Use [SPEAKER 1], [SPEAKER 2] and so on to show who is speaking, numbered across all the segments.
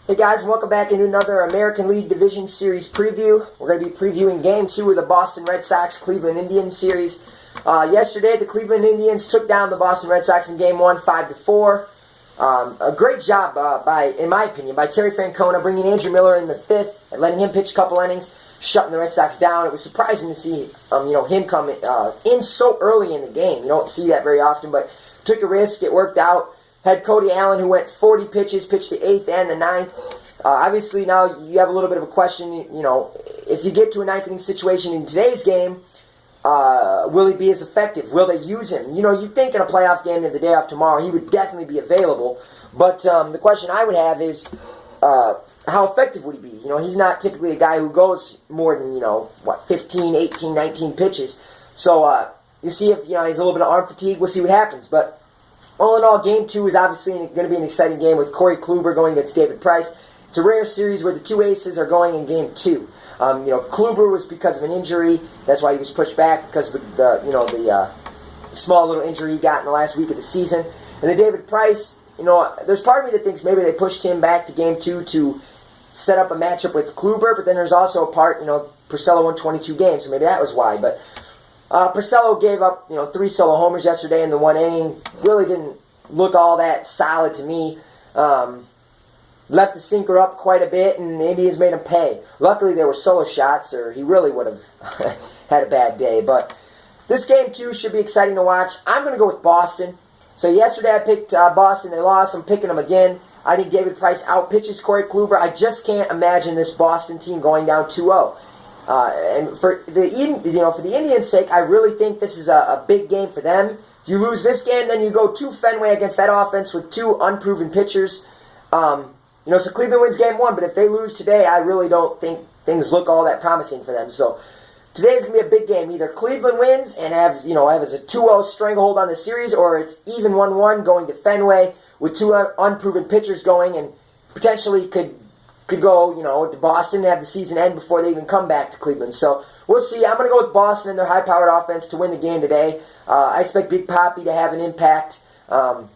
[SPEAKER 1] Hey guys, welcome back into another American League Division Series preview. We're going to be previewing Game 2 of the Boston Red Sox-Cleveland Indians series. Yesterday, the Cleveland Indians took down the Boston Red Sox in Game 1, 5-4. A great job, in my opinion, by Terry Francona, bringing Andrew Miller in the 5th and letting him pitch a couple innings, shutting the Red Sox down. It was surprising to see him come in so early in the game. You don't see that very often, but took a risk. It worked out. Had Cody Allen, who went 40 pitches, pitched the 8th and the 9th. Obviously, now you have a little bit of a question. If you get to a 9th inning situation in today's game, will he be as effective? Will they use him? You'd think in a playoff game the day off tomorrow, he would definitely be available. But the question I would have is, how effective would he be? He's not typically a guy who goes more than, 15, 18, 19 pitches. So you see if, he's a little bit of arm fatigue. We'll see what happens. But all in all, Game 2 is obviously going to be an exciting game with Corey Kluber going against David Price. It's a rare series where the two aces are going in Game 2. Kluber was because of an injury. That's why he was pushed back, because of the small little injury he got in the last week of the season. And then David Price, there's part of me that thinks maybe they pushed him back to Game 2 to set up a matchup with Kluber, but then there's also a part, Porcello won 22 games, so maybe that was why. But Porcello gave up, 3 solo homers yesterday in the 1 inning. Really didn't look all that solid to me. Left the sinker up quite a bit, and the Indians made him pay. Luckily, there were solo shots, or he really would have had a bad day. But this Game 2 should be exciting to watch. I'm going to go with Boston. So yesterday I picked Boston. They lost. I'm picking them again. I think David Price outpitches Corey Kluber. I just can't imagine this Boston team going down 2-0. And for the Indians' sake, I really think this is a big game for them. If you lose this game, then you go to Fenway against that offense with 2 unproven pitchers. So Cleveland wins Game 1, but if they lose today, I really don't think things look all that promising for them. So today's going to be a big game. Either Cleveland wins and have as a 2-0 stranglehold on the series, or it's even 1-1 going to Fenway with 2 unproven pitchers going, and potentially could go, to Boston and have the season end before they even come back to Cleveland. So we'll see. I'm going to go with Boston and their high-powered offense to win the game today. I expect Big Papi to have an impact. To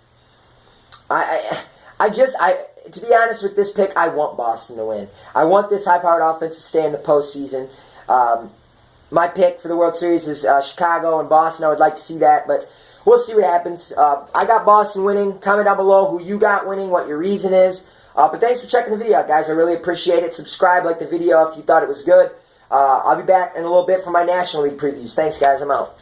[SPEAKER 1] be honest with this pick, I want Boston to win. I want this high-powered offense to stay in the postseason. My pick for the World Series is Chicago and Boston. I would like to see that, but we'll see what happens. I got Boston winning. Comment down below who you got winning, what your reason is. But thanks for checking the video out, guys. I really appreciate it. Subscribe, like the video if you thought it was good. I'll be back in a little bit for my National League previews. Thanks, guys. I'm out.